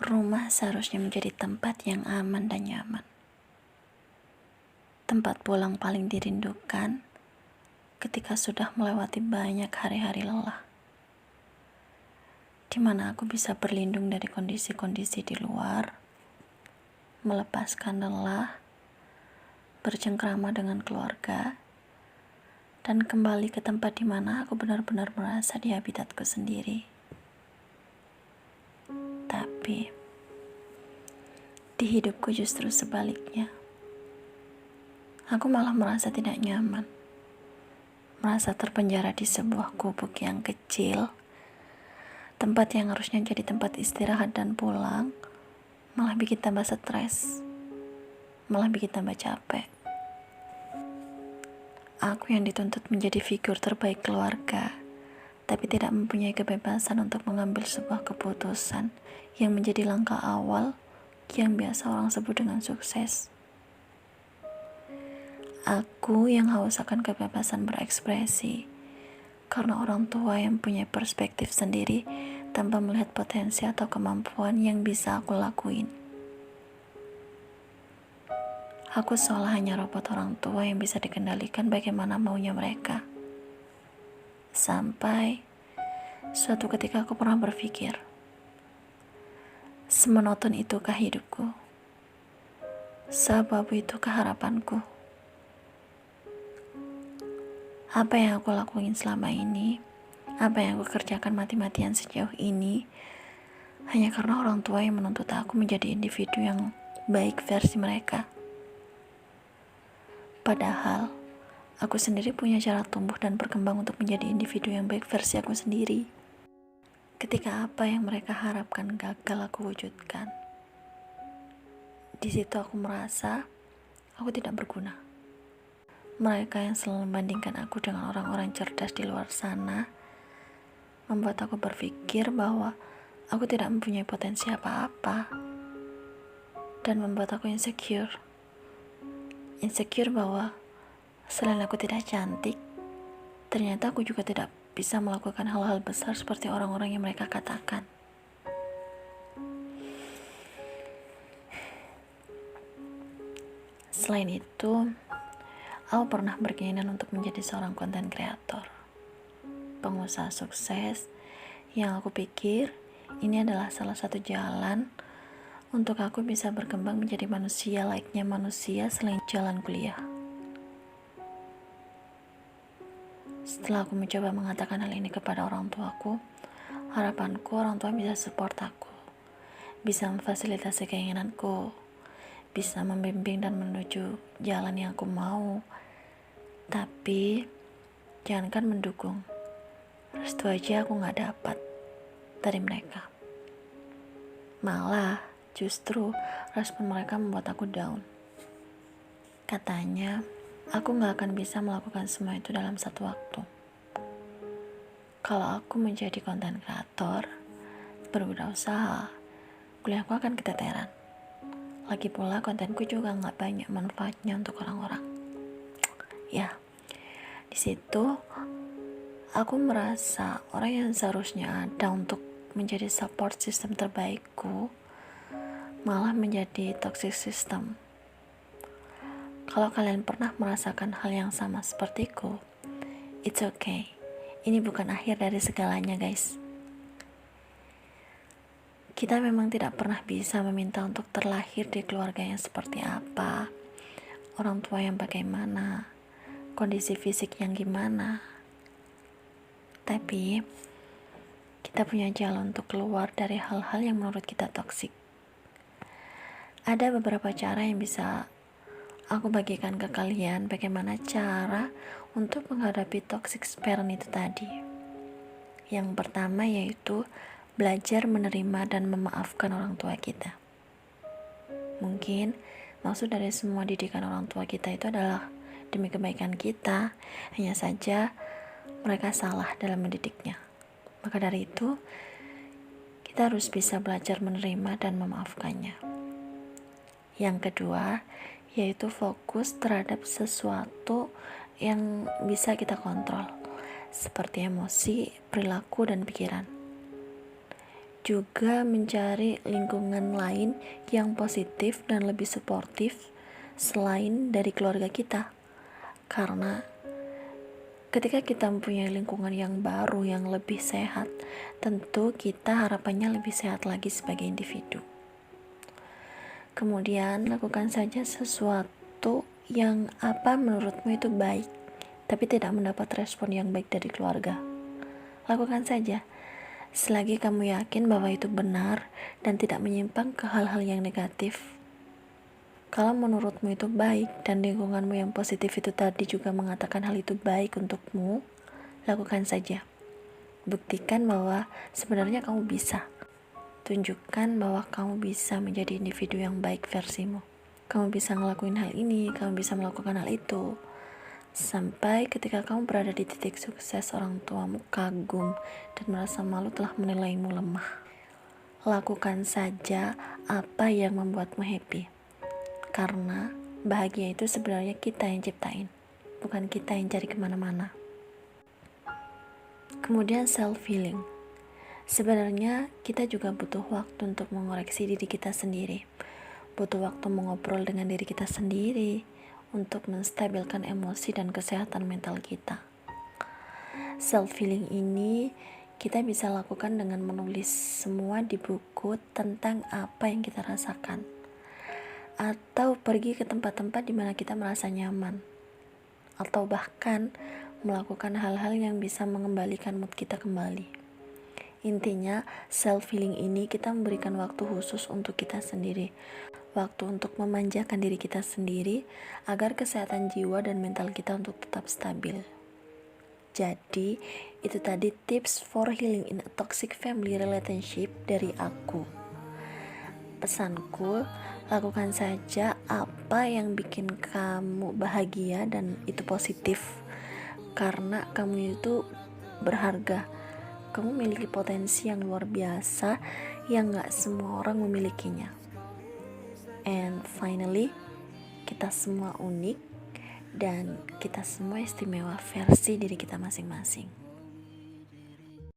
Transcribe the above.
Rumah seharusnya menjadi tempat yang aman dan nyaman. Tempat pulang paling dirindukan ketika sudah melewati banyak hari-hari lelah. Di mana aku bisa berlindung dari kondisi-kondisi di luar, melepaskan lelah, bercengkrama dengan keluarga, dan kembali ke tempat di mana aku benar-benar merasa di habitatku sendiri. Tapi di hidupku justru sebaliknya. Aku malah merasa tidak nyaman, merasa terpenjara di sebuah gubuk yang kecil, tempat yang harusnya jadi tempat istirahat dan pulang, malah bikin tambah stres, malah bikin tambah capek. Aku yang dituntut menjadi figur terbaik keluarga, tapi tidak mempunyai kebebasan untuk mengambil sebuah keputusan yang menjadi langkah awal yang biasa orang sebut dengan sukses. Aku yang haus akan kebebasan berekspresi, karena orang tua yang punya perspektif sendiri tanpa melihat potensi atau kemampuan yang bisa aku lakuin. Aku seolah hanya robot orang tua yang bisa dikendalikan bagaimana maunya mereka. Sampai suatu ketika aku pernah berpikir, semonoton itukah hidupku? Seabu-abu itukah harapanku? Apa yang aku lakuin selama ini, apa yang aku kerjakan mati-matian sejauh ini, hanya karena orang tua yang menuntut aku menjadi individu yang baik versi mereka. Padahal, aku sendiri punya cara tumbuh dan berkembang untuk menjadi individu yang baik versi aku sendiri. Ketika apa yang mereka harapkan gagal aku wujudkan, di situ aku merasa aku tidak berguna. Mereka yang selalu membandingkan aku dengan orang-orang cerdas di luar sana membuat aku berpikir bahwa aku tidak mempunyai potensi apa-apa, dan membuat aku insecure bahwa selain aku tidak cantik, ternyata aku juga tidak bisa melakukan hal-hal besar seperti orang-orang yang mereka katakan. Selain itu, aku pernah berkeinginan untuk menjadi seorang konten kreator, pengusaha sukses, yang aku pikir ini adalah salah satu jalan untuk aku bisa berkembang menjadi manusia layaknya manusia selain jalan kuliah. Setelah aku mencoba mengatakan hal ini kepada orang tuaku, harapanku orang tua bisa support aku, bisa memfasilitasi keinginanku, bisa membimbing dan menuju jalan yang aku mau. Tapi jangankan mendukung, restu aja aku gak dapat dari mereka. Malah justru respon mereka membuat aku down. Katanya aku gak akan bisa melakukan semua itu dalam satu waktu. Kalau aku menjadi konten kreator, berwirausaha, kuliahku akan keteteran. Lagi pula kontenku juga gak banyak manfaatnya untuk orang-orang. Ya, di situ aku merasa orang yang seharusnya ada untuk menjadi support system terbaikku malah menjadi toxic system. Kalau kalian pernah merasakan hal yang sama sepertiku, it's okay. Ini bukan akhir dari segalanya, guys. Kita memang tidak pernah bisa meminta untuk terlahir di keluarga yang seperti apa, orang tua yang bagaimana, kondisi fisik yang gimana. Tapi kita punya jalan untuk keluar dari hal-hal yang menurut kita toksik. Ada beberapa cara yang bisa aku bagikan ke kalian bagaimana cara untuk menghadapi toxic parent itu tadi. Yang pertama yaitu belajar menerima dan memaafkan orang tua kita. Mungkin maksud dari semua didikan orang tua kita itu adalah demi kebaikan kita, hanya saja mereka salah dalam mendidiknya. Maka dari itu, kita harus bisa belajar menerima dan memaafkannya. Yang kedua, yaitu fokus terhadap sesuatu yang bisa kita kontrol, seperti emosi, perilaku, dan pikiran. juga mencari lingkungan lain yang positif dan lebih suportif selain dari keluarga kita. Karena ketika kita mempunyai lingkungan yang baru, yang lebih sehat, tentu kita harapannya lebih sehat lagi sebagai individu. Kemudian lakukan saja sesuatu yang apa menurutmu itu baik, tapi tidak mendapat respon yang baik dari keluarga. Lakukan saja, selagi kamu yakin bahwa itu benar dan tidak menyimpang ke hal-hal yang negatif. Kalau menurutmu itu baik dan lingkunganmu yang positif itu tadi juga mengatakan hal itu baik untukmu, lakukan saja. Buktikan bahwa sebenarnya kamu bisa. Tunjukkan bahwa kamu bisa menjadi individu yang baik versimu. Kamu bisa ngelakuin hal ini, kamu bisa melakukan hal itu. Sampai ketika kamu berada di titik sukses, orang tuamu kagum dan merasa malu telah menilaimu lemah. Lakukan saja apa yang membuatmu happy. Karena bahagia itu sebenarnya kita yang ciptain, bukan kita yang cari kemana-mana. Kemudian self-healing. Sebenarnya kita juga butuh waktu untuk mengoreksi diri kita sendiri. Butuh waktu mengobrol dengan diri kita sendiri untuk menstabilkan emosi dan kesehatan mental kita. Self-healing ini kita bisa lakukan dengan menulis semua di buku tentang apa yang kita rasakan, atau pergi ke tempat-tempat di mana kita merasa nyaman, atau bahkan melakukan hal-hal yang bisa mengembalikan mood kita kembali. Intinya, self-healing ini kita memberikan waktu khusus untuk kita sendiri, waktu untuk memanjakan diri kita sendiri agar kesehatan jiwa dan mental kita untuk tetap stabil. Jadi, itu tadi tips for healing in a toxic family relationship dari aku. Pesanku, lakukan saja apa yang bikin kamu bahagia dan itu positif, karena kamu itu berharga. Kamu memiliki potensi yang luar biasa yang gak semua orang memilikinya. And finally, kita semua unik dan kita semua istimewa versi diri kita masing-masing.